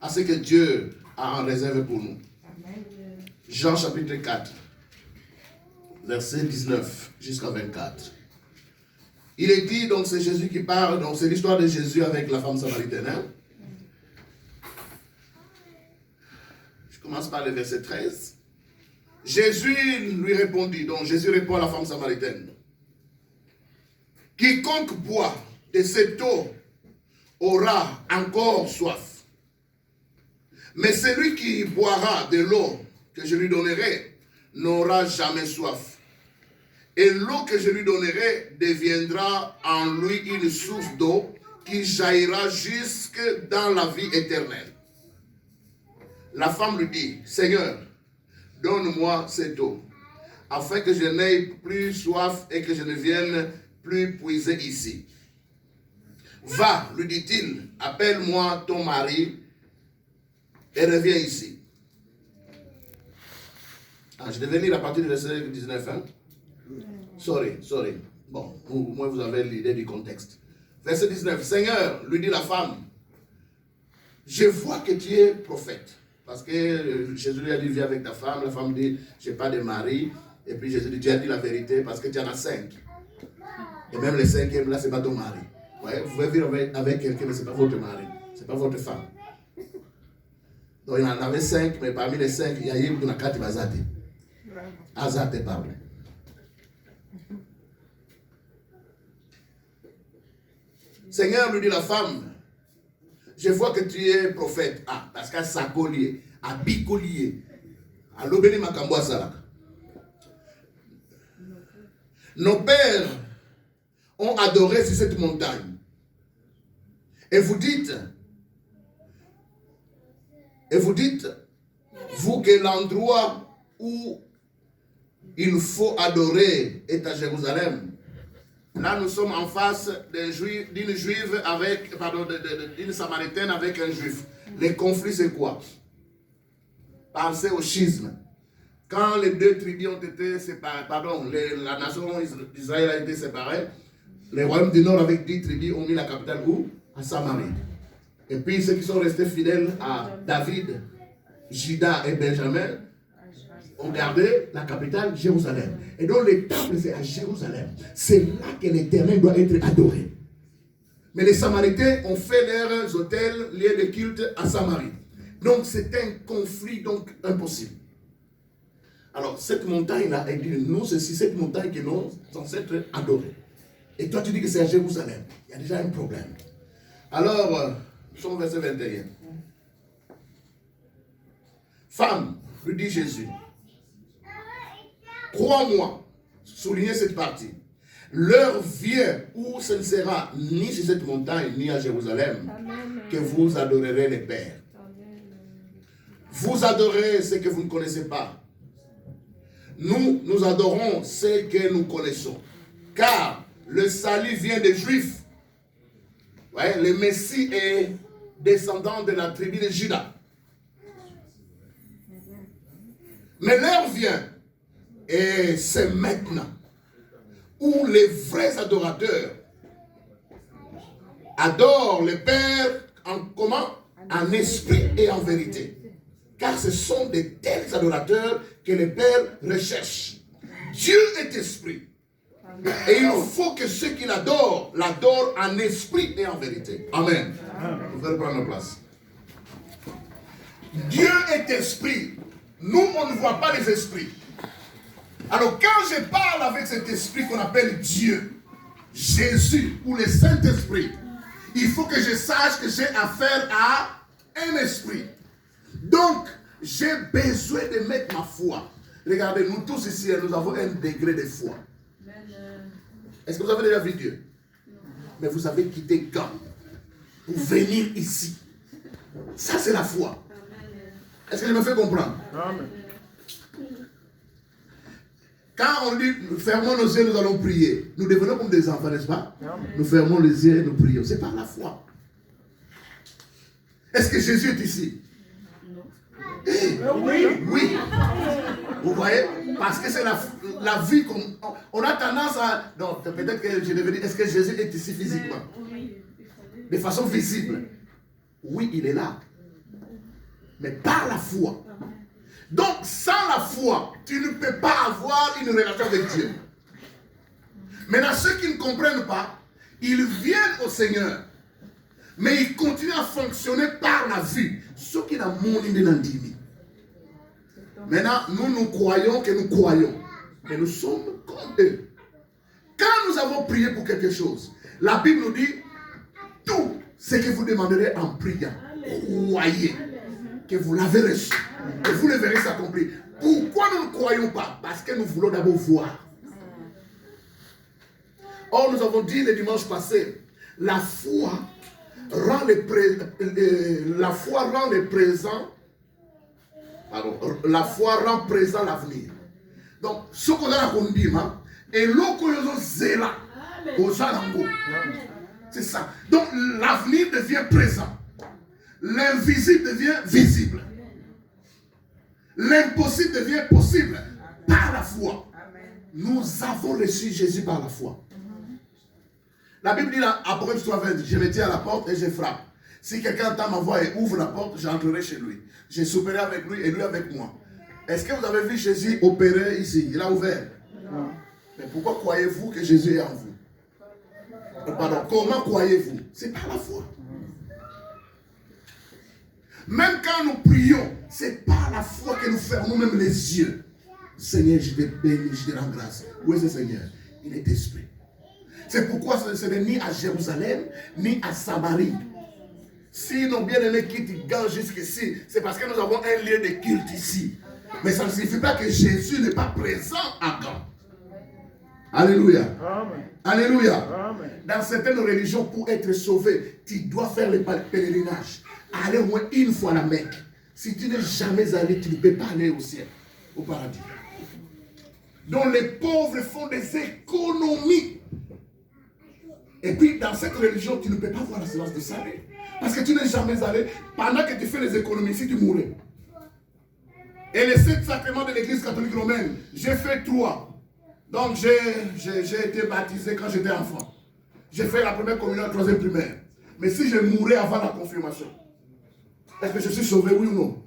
à ce que Dieu a en réserve pour nous. Jean chapitre 4, verset 19 jusqu'à 24. Il est dit, donc c'est Jésus qui parle, donc c'est l'histoire de Jésus avec la femme samaritaine. Hein? Je commence par le verset 13. Jésus lui répondit, donc Jésus répond à la femme samaritaine. Quiconque boit de cette eau aura encore soif. Mais celui qui boira de l'eau que je lui donnerai n'aura jamais soif. Et l'eau que je lui donnerai deviendra en lui une source d'eau qui jaillira jusque dans la vie éternelle. La femme lui dit, Seigneur, donne-moi cette eau, afin que je n'aie plus soif et que je ne vienne plus puiser ici. Va, lui dit-il, appelle-moi ton mari et reviens ici. Ah, je devais lire à partir du verset 19. Hein? Sorry. Bon, au moins vous avez l'idée du contexte. Verset 19. Seigneur, lui dit la femme, je vois que tu es prophète. Parce que Jésus lui a dit, viens avec ta femme. La femme dit, je n'ai pas de mari. Et puis Jésus dit, tu as dit la vérité parce que tu en as 5. Et même les 5e, là, ce n'est pas ton mari. Ouais, vous pouvez vivre avec quelqu'un, mais ce n'est pas votre mari. Ce n'est pas votre femme. Donc il en avait 5, mais parmi les 5, il y a eu une 4 bazate. Azate parle. Seigneur, lui dit la femme, je vois que tu es prophète. Ah, parce qu'à Sakolier, à Bicolier, à l'Obéni Makambo Salaka. Nos pères ont adoré sur cette montagne. Et vous dites, vous que l'endroit où il faut adorer est à Jérusalem. Là, nous sommes en face d'une juive avec, d'une samaritaine avec un juif. Les conflits, c'est quoi? Pensez au schisme. Quand les deux tribus ont été séparées, la nation d'Israël a été séparée, les royaumes du Nord avec 10 tribus ont mis la capitale où? À Samarie. Et puis ceux qui sont restés fidèles à David, Juda et Benjamin ont gardé la capitale Jérusalem. Et donc le temple c'est à Jérusalem. C'est là que l'Éternel doit être adoré. Mais les Samaritains ont fait leurs hôtels, lieux de culte à Samarie. Donc c'est un conflit donc impossible. Alors cette montagne-là, elle dit, nous c'est cette montagne que nous sommes censés être adorés. Et toi tu dis que c'est à Jérusalem. Il y a déjà un problème. Alors, nous sommes au verset 21. Femme, lui dit Jésus, crois-moi, soulignez cette partie. L'heure vient où ce ne sera ni sur cette montagne, ni à Jérusalem, que vous adorerez les pères. Vous adorez ce que vous ne connaissez pas. Nous adorons ce que nous connaissons. Car le salut vient des Juifs. Ouais, le Messie est descendant de la tribu de Juda. Mais l'heure vient, et c'est maintenant, où les vrais adorateurs adorent le Père en comment? En esprit et en vérité. Car ce sont de tels adorateurs que le Père recherche. Dieu est esprit. Et il faut que ceux qui l'adorent en esprit et en vérité. Amen. Vous pouvez prendre nos places. Dieu est esprit. Nous, on ne voit pas les esprits. Alors, quand je parle avec cet esprit qu'on appelle Dieu, Jésus ou le Saint-Esprit, il faut que je sache que j'ai affaire à un esprit. Donc, j'ai besoin de mettre ma foi. Regardez, nous tous ici, nous avons un degré de foi. Est-ce que vous avez déjà vu Dieu? Mais vous avez quitté quand pour venir ici. Ça, c'est la foi. Est-ce que je me fais comprendre? Amen. Quand on dit, fermons nos yeux, nous allons prier. Nous devenons comme des enfants, n'est-ce pas? Amen. Nous fermons les yeux et nous prions. C'est par la foi. Est-ce que Jésus est ici? Oui. Vous voyez? Parce que c'est la vie qu'on a tendance à... Non, peut-être que je devais dire, est-ce que Jésus est ici physiquement? De façon visible. Oui, il est là. mais par la foi. Donc, sans la foi, tu ne peux pas avoir une relation avec Dieu. Maintenant, ceux qui ne comprennent pas, ils viennent au Seigneur, mais ils continuent à fonctionner par la vue. Ce qui est dans mon indénandimi. Maintenant, nous croyons que nous croyons, mais nous sommes comme eux. Quand nous avons prié pour quelque chose, la Bible nous dit, tout ce que vous demanderez en priant, croyez que vous l'avez reçu. Et vous le verrez s'accomplir. Pourquoi nous ne croyons pas? Parce que nous voulons d'abord voir. Or, nous avons dit le dimanche passé, la foi rend le présent. Pardon, la foi rend présent l'avenir. Donc, ce qu'on a dit, et l'eau zéla, c'est ça. Donc, l'avenir devient présent. L'invisible devient visible. L'impossible devient possible par la foi. Nous avons reçu Jésus par la foi. La Bible dit dans Apocalypse 3:20, je me tiens à la porte et je frappe. Si quelqu'un entend ma voix et ouvre la porte, j'entrerai chez lui. Je souperai avec lui et lui avec moi. Est-ce que vous avez vu Jésus opérer ici? Il a ouvert. Non. Mais pourquoi croyez-vous que Jésus est en vous? Pardon, comment croyez-vous? C'est par la foi. Même quand nous prions, c'est par la foi que nous fermons même les yeux. Seigneur, je te bénis, je te rends grâce. Où est ce Seigneur? Il est esprit. C'est pourquoi ce n'est ni à Jérusalem, ni à Samarie. Si nos bien-aimés quittent Gand jusqu'ici, c'est parce que nous avons un lieu de culte ici. Mais ça ne signifie pas que Jésus n'est pas présent à Gand. Alléluia. Amen. Alléluia. Amen. Dans certaines religions, pour être sauvé, tu dois faire le pèlerinage. Aller au moins une fois à la Mecque. Si tu n'es jamais allé, tu ne peux pas aller au ciel, au paradis. Donc les pauvres font des économies. Et puis dans cette religion, tu ne peux pas voir la séance de salut. Parce que tu n'es jamais allé. Pendant que tu fais les économies, si tu mourrais. Et les 7 sacrements de l'église catholique romaine, j'ai fait 3. Donc j'ai été baptisé quand j'étais enfant. J'ai fait la première communion, la 3e primaire. Mais si je mourais avant la confirmation, est-ce que je suis sauvé, oui ou non?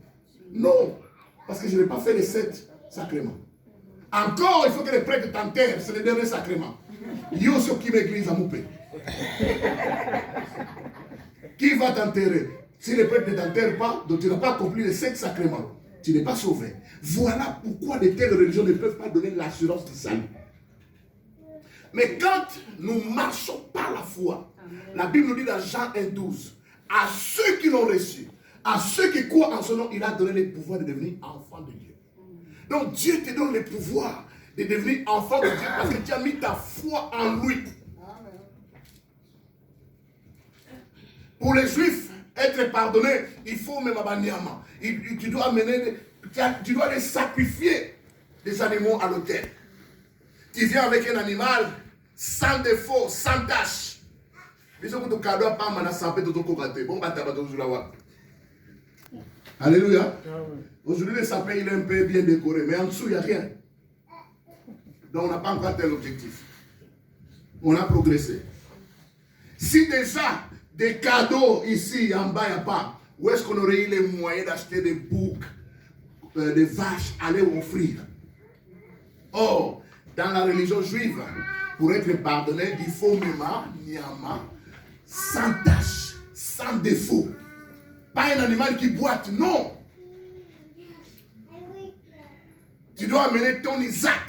Non. Parce que je n'ai pas fait les 7 sacrements. Encore, il faut que les prêtres t'enterrent. C'est le dernier sacrement. Yo sur qui m'église à Moupé. Qui va t'enterrer? Si les prêtres ne t'enterrent pas, donc tu n'as pas accompli les 7 sacrements. Tu n'es pas sauvé. Voilà pourquoi de telles religions ne peuvent pas donner l'assurance du salut. Mais quand nous marchons par la foi, la Bible nous dit dans Jean 1:12, à ceux qui l'ont reçu, à ceux qui croient en son nom, il a donné le pouvoir de devenir enfant de Dieu. Donc Dieu te donne le pouvoir de devenir enfant de Dieu parce que tu as mis ta foi en lui. Pour les Juifs, être pardonné, il faut même abandonner. Tu dois tu dois les sacrifier des animaux à l'autel. Tu viens avec un animal sans défaut, sans tâche. Alléluia. Aujourd'hui, le sapin il est un peu bien décoré, mais en dessous, il n'y a rien. Donc, on n'a pas encore atteint l'objectif. On a progressé. Si déjà, des cadeaux ici, en bas, il n'y a pas, où est-ce qu'on aurait eu les moyens d'acheter des boucs, des vaches, aller offrir? Or, dans la religion juive, pour être pardonné, il faut Niyama, sans tâche, sans défaut. Pas un animal qui boite, non. Tu dois amener ton Isaac.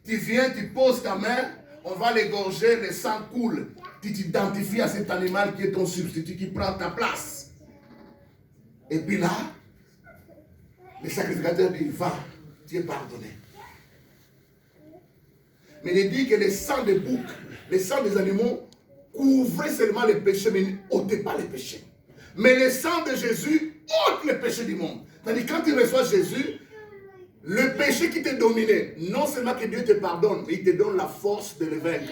Tu viens, tu poses ta main, on va l'égorger, le sang coule. Tu t'identifies à cet animal qui est ton substitut, qui prend ta place. Et puis là, le sacrificateur dit, va, tu es pardonné. Mais il dit que le sang des boucs, le sang des animaux, couvrait seulement les péchés, mais n'ôtait pas les péchés. Mais le sang de Jésus ôte les péchés du monde. C'est-à-dire quand tu reçois Jésus, le péché qui te dominait, non seulement que Dieu te pardonne, mais il te donne la force de le vaincre.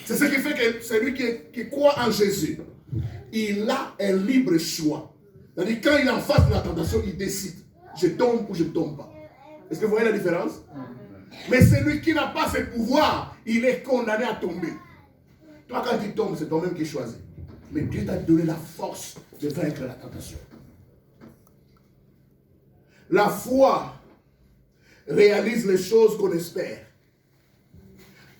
C'est ce qui fait que celui qui croit en Jésus, il a un libre choix. C'est-à-dire quand il est en face de la tentation, il décide, je tombe ou je ne tombe pas. Est-ce que vous voyez la différence? Mais celui qui n'a pas ce pouvoir, il est condamné à tomber. Toi, quand tu tombes, c'est toi-même qui choisis. Mais Dieu t'a donné la force de vaincre la tentation. La foi réalise les choses qu'on espère.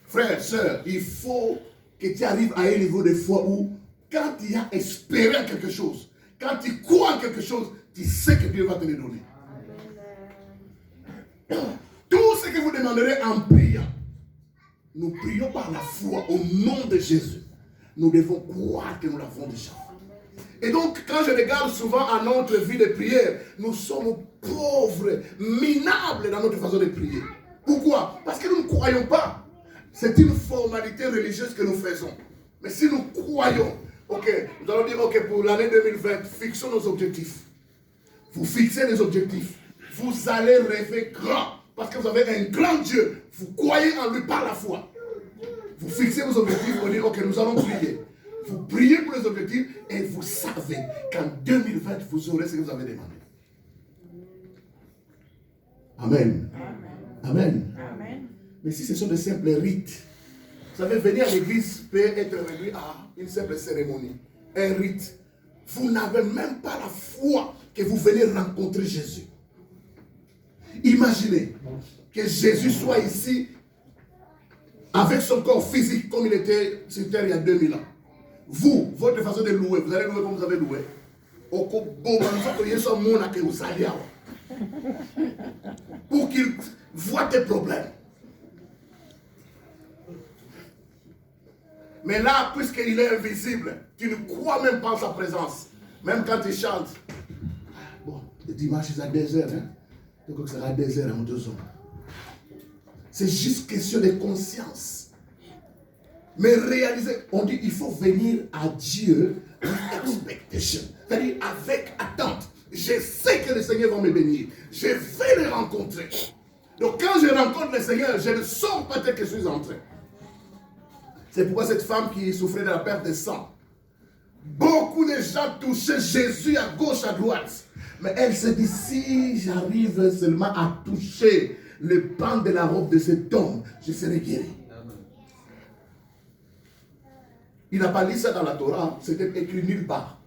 Frère, sœur, il faut que tu arrives à un niveau de foi où, quand tu as espéré en quelque chose, quand tu crois en quelque chose, tu sais que Dieu va te le donner. Tout ce que vous demanderez en priant, nous prions par la foi au nom de Jésus. Nous devons croire que nous l'avons déjà. Et donc, quand je regarde souvent à notre vie de prière, nous sommes pauvres, minables dans notre façon de prier. Pourquoi? Parce que nous ne croyons pas. C'est une formalité religieuse que nous faisons. Mais si nous croyons, ok, nous allons dire, ok, pour l'année 2020, fixons nos objectifs. Vous fixez les objectifs. Vous allez rêver grand. Parce que vous avez un grand Dieu. Vous croyez en lui par la foi. Vous fixez vos objectifs, vous dites, ok, nous allons prier. Vous priez pour les objectifs et vous savez qu'en 2020, vous aurez ce que vous avez demandé. Amen. Amen. Amen. Mais si ce sont de simples rites, vous savez, venir à l'église peut être réduit à une simple cérémonie, un rite. Vous n'avez même pas la foi que vous venez rencontrer Jésus. Imaginez que Jésus soit ici avec son corps physique comme il était sur terre il y a 2000 ans. Vous, votre façon de louer, vous allez louer comme vous avez loué. Pour qu'il voit tes problèmes. Mais là, puisqu'il est invisible, tu ne crois même pas en sa présence. Même quand il chante. Bon, le dimanche, c'est à 2h. Hein? Donc, ça sera à 2h en 2 ans. C'est juste question de conscience. Mais réaliser, on dit il faut venir à Dieu avec expectation. C'est-à-dire avec attente. Je sais que le Seigneur va me bénir. Je vais le rencontrer. Donc quand je rencontre le Seigneur, je ne sens pas tel que je suis entré. C'est pourquoi cette femme qui souffrait de la perte de sang, beaucoup de gens touchaient Jésus à gauche, à droite. Mais elle se dit, si j'arrive seulement à toucher le pan de la robe de cet homme, je serai guéri. Il n'a pas lu ça dans la Torah, c'était écrit nulle part.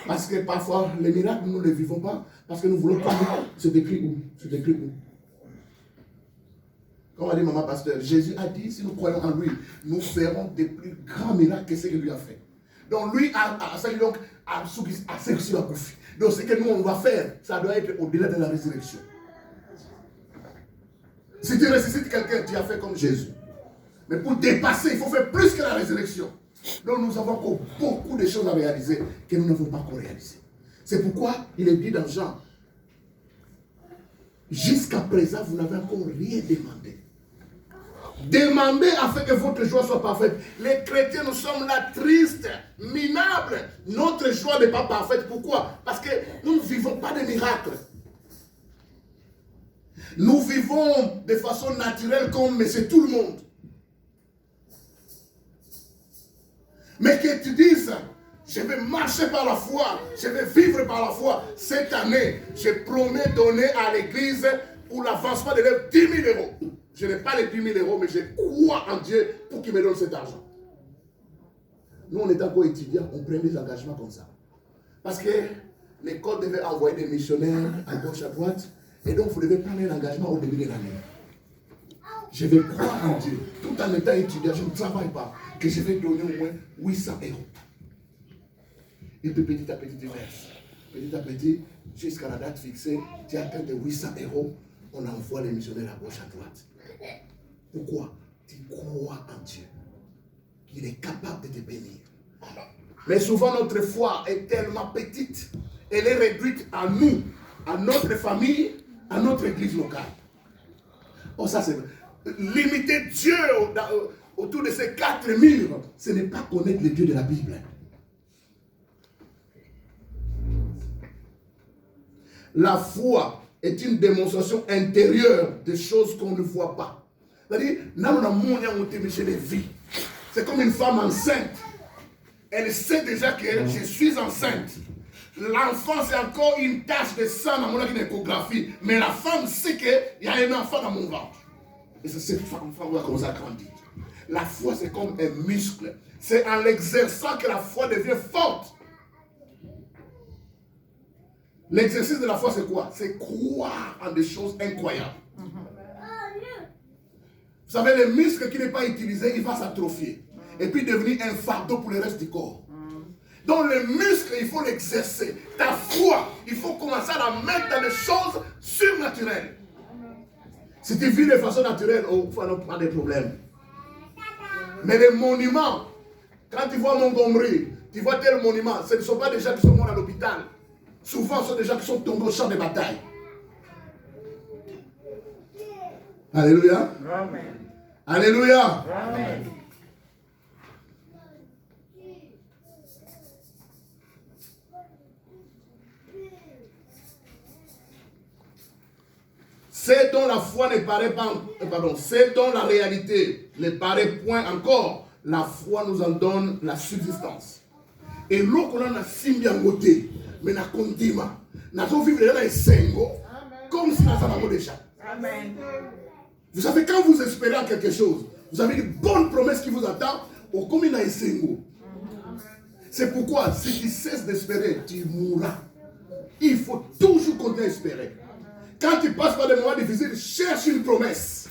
Parce que parfois, les miracles, nous ne les vivons pas, parce que nous voulons pas. C'est écrit où? C'est écrit où? Comme a dit maman pasteur, Jésus a dit, si nous croyons en lui, nous ferons des plus grands miracles que ce qu'il lui a fait. Donc lui a résurrection à profit. Donc ce que nous on va faire, ça doit être au-delà de la résurrection. Si tu ressuscites quelqu'un, tu as fait comme Jésus. Mais pour dépasser, il faut faire plus que la résurrection. Donc nous avons encore beaucoup de choses à réaliser que nous n'avons pas encore réalisées. C'est pourquoi il est dit dans Jean, jusqu'à présent, vous n'avez encore rien demandé. Demandez afin que votre joie soit parfaite. Les chrétiens, nous sommes là tristes, minables. Notre joie n'est pas parfaite. Pourquoi? Parce que nous ne vivons pas de miracles. Nous vivons de façon naturelle comme monsieur tout le monde. Mais que tu dises, je vais marcher par la foi, je vais vivre par la foi. Cette année, je promets donner à l'église pour l'avancement de l'œuvre 10 000 euros. Je n'ai pas les 10 000 euros, mais je crois en Dieu pour qu'il me donne cet argent. Nous, on est encore étudiants, on prend des engagements comme ça. Parce que l'école devait envoyer des missionnaires à gauche, à droite, et donc vous devez prendre un engagement au début de l'année. Je vais croire en Dieu, tout en étant étudiant, je ne travaille pas, que je vais donner au moins 800 euros. Et puis petit à petit, tu verses. Petit à petit, jusqu'à la date fixée, tu atteins de 800 euros, on envoie les missionnaires à gauche, à droite. Pourquoi? Tu crois en Dieu, qu'il est capable de te bénir. Mais souvent, notre foi est tellement petite, elle est réduite à nous, à notre famille, à notre église locale. Oh, ça c'est limiter Dieu autour de ces 4 murs, ce n'est pas connaître le Dieu de la Bible. La foi est une démonstration intérieure des choses qu'on ne voit pas. C'est-à-dire, c'est comme une femme enceinte. Elle sait déjà que je suis enceinte. L'enfant, c'est encore une tache de sang dans mon échographie. Mais la femme sait qu'il y a un enfant dans mon ventre. Et c'est cette femme va commencer à grandir. La foi, c'est comme un muscle. C'est en l'exerçant que la foi devient forte. L'exercice de la foi, c'est quoi? C'est croire en des choses incroyables. Vous savez, le muscle qui n'est pas utilisé, il va s'atrophier. Et puis devenir un fardeau pour le reste du corps. Donc le muscle, il faut l'exercer. Ta foi, il faut commencer à la mettre dans des choses surnaturelles. Si tu vis de façon naturelle, oh, il faut pas de problème. Mais les monuments, quand tu vois Montgomery, tu vois tel monument, ce ne sont pas des gens qui sont morts à l'hôpital. Souvent, ce sont des gens qui sont tombés au champ de bataille. Alléluia. Amen. Alléluia. Amen. C'est dont la foi ne paraît pas, c'est dont la réalité ne paraît point encore, la foi nous en donne la subsistance. Et l'eau qu'on a simbi en côté, mais na condima, na so vivre dans les sengo, comme si nous avons déjà. Amen. Vous savez, quand vous espérez en quelque chose, vous avez une bonne promesse qui vous attend, au comme il a un sengo. C'est pourquoi, si tu cesses d'espérer, tu mourras. Il faut toujours continuer à espérer. Quand tu passes par des moments difficiles, cherche une promesse.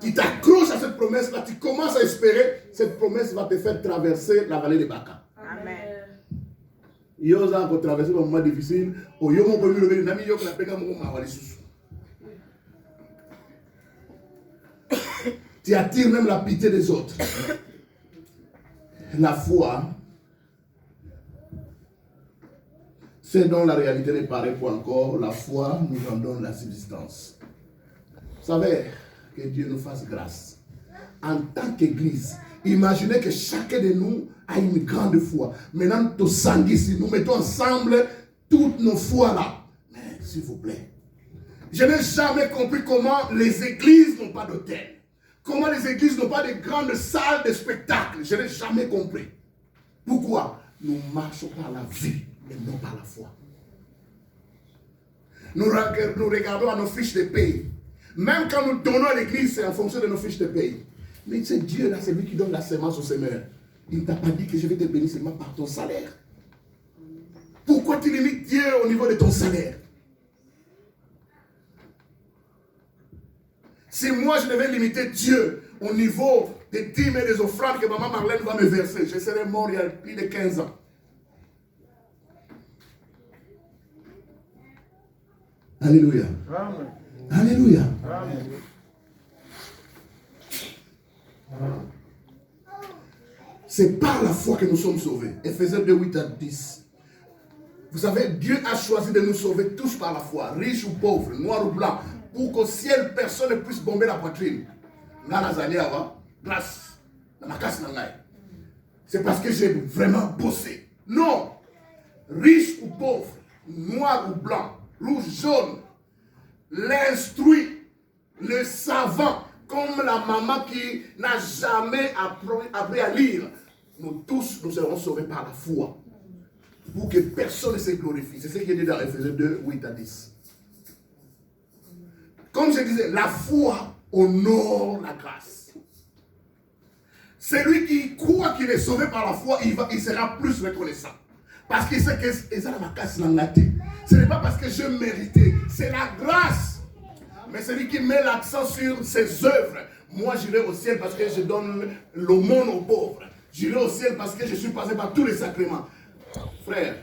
Tu t'accroches à cette promesse-là, tu commences à espérer, cette promesse va te faire traverser la vallée de Baka. Amen. Yo a traversé un moment difficile, tu attires même la pitié des autres. La foi, c'est dont la réalité ne paraît pas encore, la foi nous en donne la subsistance. Vous savez, que Dieu nous fasse grâce. En tant qu'Église, imaginez que chacun de nous a une grande foi. Maintenant, nous mettons ensemble toutes nos foi là. Mais s'il vous plaît, je n'ai jamais compris comment les églises n'ont pas d'hôtel. Comment les églises n'ont pas de grandes salles de spectacle. Je n'ai jamais compris. Pourquoi? Nous marchons par la vie et non par la foi. Nous regardons à nos fiches de paye. Même quand nous donnons à l'église, c'est en fonction de nos fiches de paye. Mais c'est Dieu là, c'est lui qui donne la semence au semeur. Il ne t'a pas dit que je vais te bénir seulement par ton salaire. Pourquoi tu limites Dieu au niveau de ton salaire? Si moi je devais limiter Dieu au niveau des dîmes et des offrandes que maman Marlène va me verser, je serais mort il y a plus de 15 ans. Alléluia. Amen. Alléluia. Amen. C'est par la foi que nous sommes sauvés. Éphésiens 2, 8 à 10. Vous savez, Dieu a choisi de nous sauver tous par la foi, riches ou pauvres, noirs ou blancs, pour qu'au ciel, personne ne puisse bomber la poitrine. Grâce. C'est parce que j'ai vraiment bossé. Non. Riche ou pauvre, noir ou blanc, rouge, jaune, l'instruit, le savant, comme la maman qui n'a jamais appris à lire. Nous tous, nous serons sauvés par la foi. Pour que personne ne se glorifie. C'est ce qui est dit dans Éphésiens 2, 8 à 10. Comme je disais, la foi honore la grâce. Celui qui croit qu'il est sauvé par la foi, il sera plus reconnaissant. Parce qu'il sait que ce n'est pas parce que je méritais, c'est la grâce. Mais celui qui met l'accent sur ses œuvres, moi j'irai au ciel parce que je donne l'aumône aux pauvres. J'irai au ciel parce que je suis passé par tous les sacrements. Frère,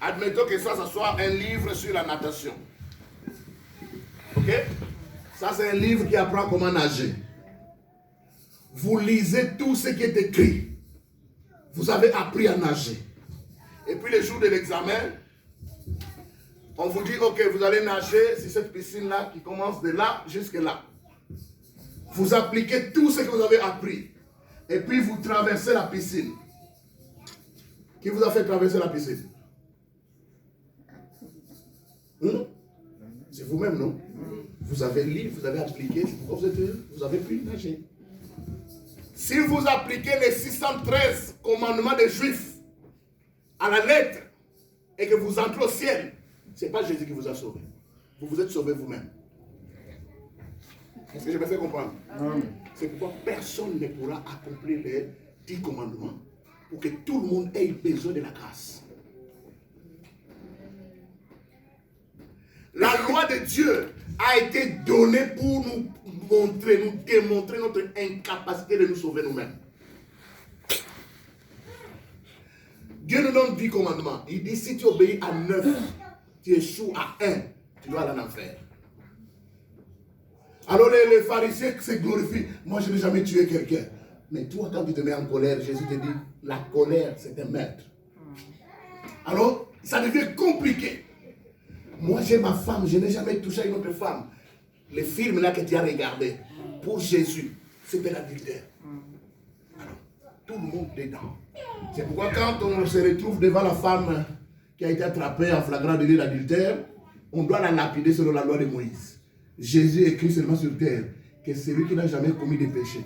admettons que ça soit un livre sur la natation. Ok? Ça, c'est un livre qui apprend comment nager. Vous lisez tout ce qui est écrit. Vous avez appris à nager. Et puis, le jour de l'examen, on vous dit, ok, vous allez nager sur cette piscine-là qui commence de là jusqu'à là. Vous appliquez tout ce que vous avez appris. Et puis, vous traversez la piscine. Qui vous a fait traverser la piscine? C'est vous-même, non? Vous avez lu, vous avez appliqué, vous avez pu nager. Si vous appliquez les 613 commandements des Juifs à la lettre et que vous entrez au ciel, ce n'est pas Jésus qui vous a sauvé. Vous vous êtes sauvé vous-même. Est-ce que je me fais comprendre? C'est pourquoi personne ne pourra accomplir les 10 commandements pour que tout le monde ait besoin de la grâce. commandement de Dieu a été donné pour nous montrer, nous démontrer notre incapacité de nous sauver nous-mêmes. Dieu nous donne 10 commandements. Il dit, si tu obéis à 9, tu échoues à 1, tu dois aller en enfer. Alors les pharisiens se glorifient. Moi, je n'ai jamais tué quelqu'un. Mais toi, quand tu te mets en colère, Jésus te dit, la colère, c'est un maître. Alors, ça devient compliqué. Moi, j'ai ma femme, je n'ai jamais touché à une autre femme. Les films là que tu as regardés, pour Jésus, c'était l'adultère. Alors, tout le monde est dedans. C'est pourquoi quand on se retrouve devant la femme qui a été attrapée en flagrant délit d'adultère, on doit la lapider selon la loi de Moïse. Jésus écrit seulement sur terre que celui qui n'a jamais commis de péché.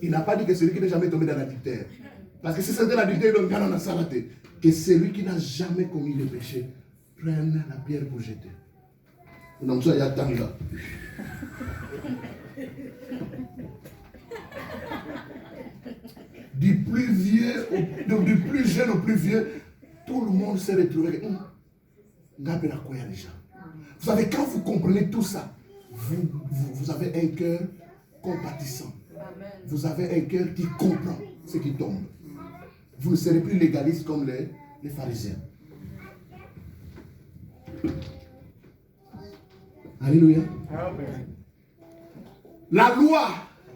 Il n'a pas dit que celui qui n'a jamais tombé dans l'adultère. Parce que si c'était l'adultère, il doit en s'arrêter. Que celui qui n'a jamais commis de péché prenne la pierre pour jeter. Donc ça, il y a tant là. Du plus vieux, du plus jeune au plus vieux, tout le monde s'est retrouvé. Vous savez, quand vous comprenez tout ça, vous avez un cœur compatissant. Vous avez un cœur qui comprend ce qui tombe. Vous ne serez plus légaliste comme les pharisiens. Alléluia. Amen. La loi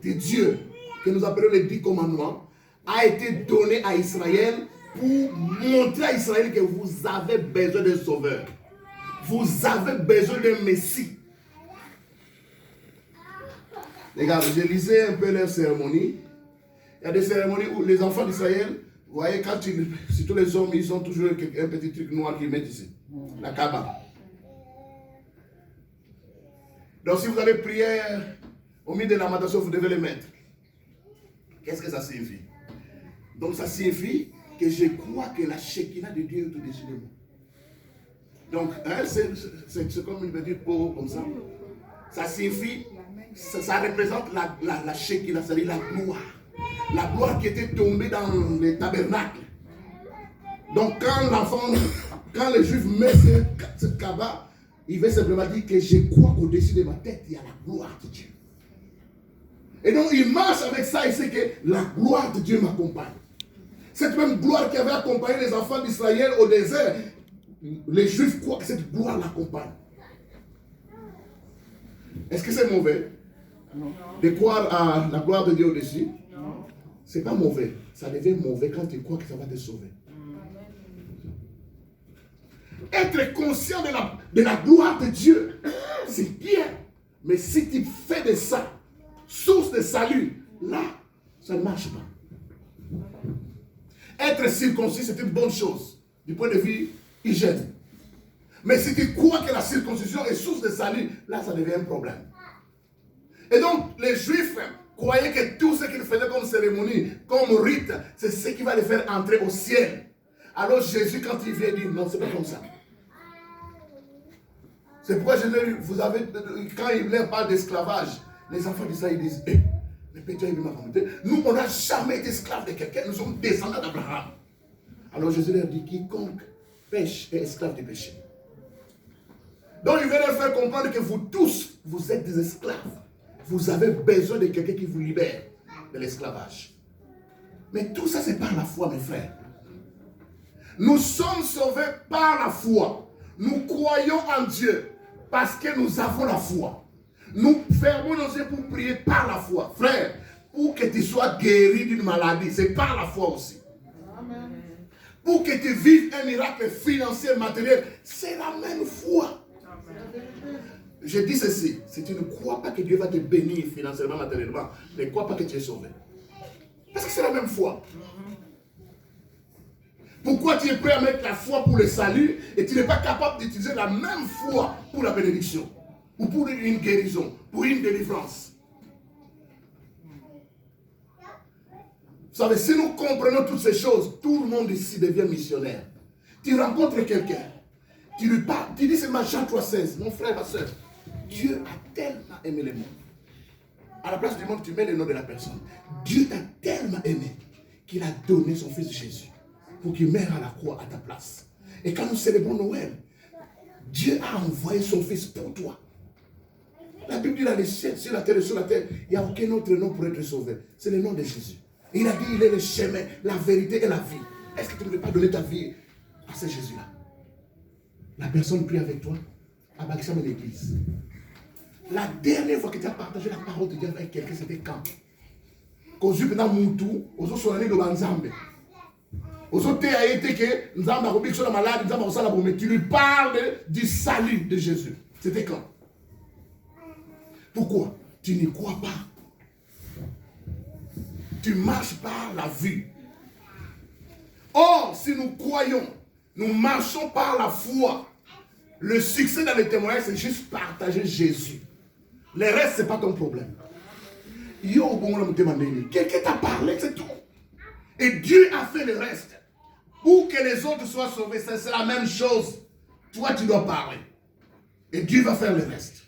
de Dieu, que nous appelons les 10 commandements, a été donnée à Israël pour montrer à Israël que vous avez besoin d'un sauveur. Vous avez besoin d'un Messie. Regarde, je lisais un peu leurs cérémonies. Il y a des cérémonies où les enfants d'Israël, vous voyez, quand surtout les hommes, ils ont toujours un petit truc noir qu'ils mettent ici. La kaba. Donc si vous allez prier au milieu de la lamentation, vous devez le mettre. Qu'est-ce que ça signifie? Donc ça signifie que je crois que la Shekinah de Dieu est au-dessus de moi. Donc, hein, c'est comme une petite peau comme ça. Ça signifie, ça représente la Shekinah, c'est-à-dire la gloire. La gloire qui était tombée dans les tabernacles. Donc quand les Juifs mettent ce kaba, il veut simplement dire que je crois qu'au-dessus de ma tête, il y a la gloire de Dieu. Et donc il marche avec ça, il sait que la gloire de Dieu m'accompagne. Cette même gloire qui avait accompagné les enfants d'Israël au désert, les Juifs croient que cette gloire l'accompagne. Est-ce que c'est mauvais? Non. De croire à la gloire de Dieu au-dessus? Non. C'est pas mauvais. Ça devient mauvais quand tu crois que ça va te sauver. Être conscient de la gloire de Dieu, c'est bien. Mais si tu fais de ça, source de salut, là, ça ne marche pas. Être circoncis, c'est une bonne chose, du point de vue hygiène. Mais si tu crois que la circoncision est source de salut, là, ça devient un problème. Et donc, les Juifs croyaient que tout ce qu'ils faisaient comme cérémonie, comme rite, c'est ce qui va les faire entrer au ciel. Alors Jésus, quand il vient, dit non, c'est pas comme ça. C'est pourquoi vous avez, quand il leur parle d'esclavage, les enfants d'Israël disent, mais Pétia, il m'a raconté, nous, on n'a jamais été esclaves de quelqu'un, nous sommes descendants d'Abraham. Alors Jésus leur dit, quiconque pêche est esclave du péché. Donc il veut leur faire comprendre que vous tous, vous êtes des esclaves. Vous avez besoin de quelqu'un qui vous libère de l'esclavage. Mais tout ça, c'est par la foi, mes frères. Nous sommes sauvés par la foi. Nous croyons en Dieu parce que nous avons la foi. Nous fermons nos yeux pour prier par la foi. Frère, pour que tu sois guéri d'une maladie, c'est par la foi aussi. Amen. Pour que tu vives un miracle financier, matériel, c'est la même foi. Amen. Je dis ceci, si tu ne crois pas que Dieu va te bénir financièrement, matériellement, ne crois pas que tu es sauvé. Parce que c'est la même foi. Pourquoi tu es prêt à mettre la foi pour le salut et tu n'es pas capable d'utiliser la même foi pour la bénédiction ou pour une guérison, pour une délivrance? Vous savez, si nous comprenons toutes ces choses, tout le monde ici devient missionnaire. Tu rencontres quelqu'un, tu lui parles, tu dis c'est ma Jean 3,16, mon frère, ma soeur. Dieu a tellement aimé le monde. À la place du monde, tu mets le nom de la personne. Dieu t'a tellement aimé qu'il a donné son fils Jésus pour qu'il meure à la croix à ta place. Et quand nous célébrons Noël, Dieu a envoyé son Fils pour toi. La Bible dit dans les cieux, sur la terre et sur la terre, il n'y a aucun autre nom pour être sauvé. C'est le nom de Jésus. Il a dit, il est le chemin, la vérité et la vie. Est-ce que tu ne veux pas donner ta vie à ce Jésus-là? La personne prie avec toi à Baxam l'église. La dernière fois que tu as partagé la parole de Dieu avec quelqu'un, c'était quand? Quand tu as moutou, aux autres sont allés de Banzambe. Aux autres, tu as été que Nzamba a repris sur la malade, Nzamba a la bombe. Tu lui parles du salut de Jésus. C'était quand? Pourquoi? Tu n'y crois pas. Tu marches par la vue. Or, si nous croyons, nous marchons par la foi. Le succès dans les témoignages, c'est juste partager Jésus. Le reste, ce n'est pas ton problème. Quelqu'un t'a parlé, c'est tout. Et Dieu a fait le reste. Pour que les autres soient sauvés, c'est la même chose. Toi, tu dois parler. Et Dieu va faire le reste.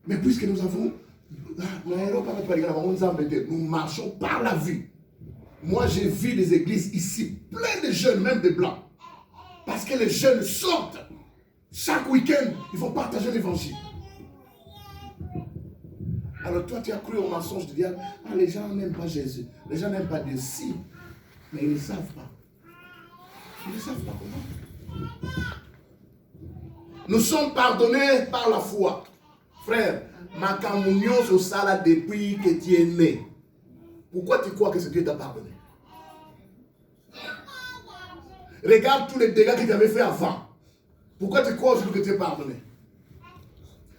Mais puisque nous avons... Nous marchons par la vue. Moi, j'ai vu des églises ici, plein de jeunes, même des blancs. Parce que les jeunes sortent. Chaque week-end, ils vont partager l'évangile. Alors toi, tu as cru au mensonge de dire, ah, les gens n'aiment pas Jésus. Les gens n'aiment pas Dieu. Si, mais ils ne savent pas. Ils ne savent pas comment. Nous sommes pardonnés par la foi. Frère, ma communion au sala depuis que tu es né. Pourquoi tu crois que ce Dieu t'a pardonné? Regarde tous les dégâts que tu avais fait avant. Pourquoi tu crois aujourd'hui que tu es pardonné?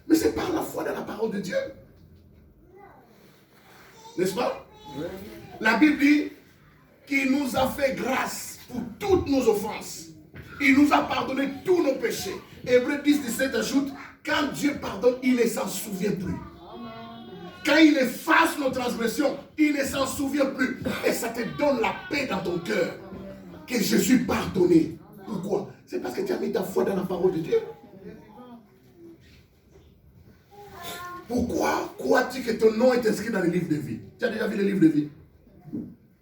Mais c'est par la foi dans la parole de Dieu. N'est-ce pas? Oui. La Bible dit qu'il nous a fait grâce pour toutes nos offenses. Il nous a pardonné tous nos péchés. Hébreux 10, 17 ajoute, quand Dieu pardonne, il ne s'en souvient plus. Quand il efface nos transgressions, il ne s'en souvient plus. Et ça te donne la paix dans ton cœur. Que je suis pardonné. Pourquoi? C'est parce que tu as mis ta foi dans la parole de Dieu. Pourquoi crois-tu que ton nom est inscrit dans le livre de vie? Tu as déjà vu le livre de vie?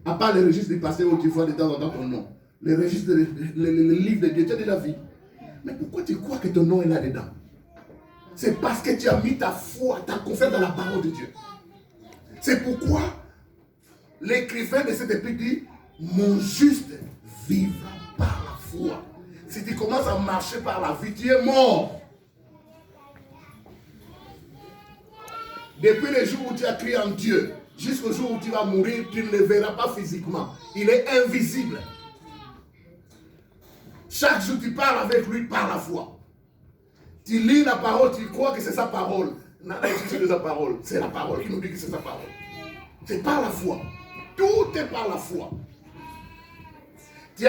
À part les registres du passé où tu vois de temps en temps ton nom. Les registres, le livre de Dieu, tu as déjà vu. Mais pourquoi tu crois que ton nom est là-dedans? C'est parce que tu as mis ta foi, ta confiance dans la parole de Dieu. C'est pourquoi l'écrivain de cette épître dit, mon juste vivra par la foi. Si tu commences à marcher par la vie, tu es mort. Depuis le jour où tu as crié en Dieu, jusqu'au jour où tu vas mourir, tu ne le verras pas physiquement. Il est invisible. Chaque jour, tu parles avec lui par la foi. Tu lis la parole, tu crois que c'est sa parole. C'est sa parole. C'est la parole qui nous dit que c'est sa parole. C'est par la foi. Tout est par la foi.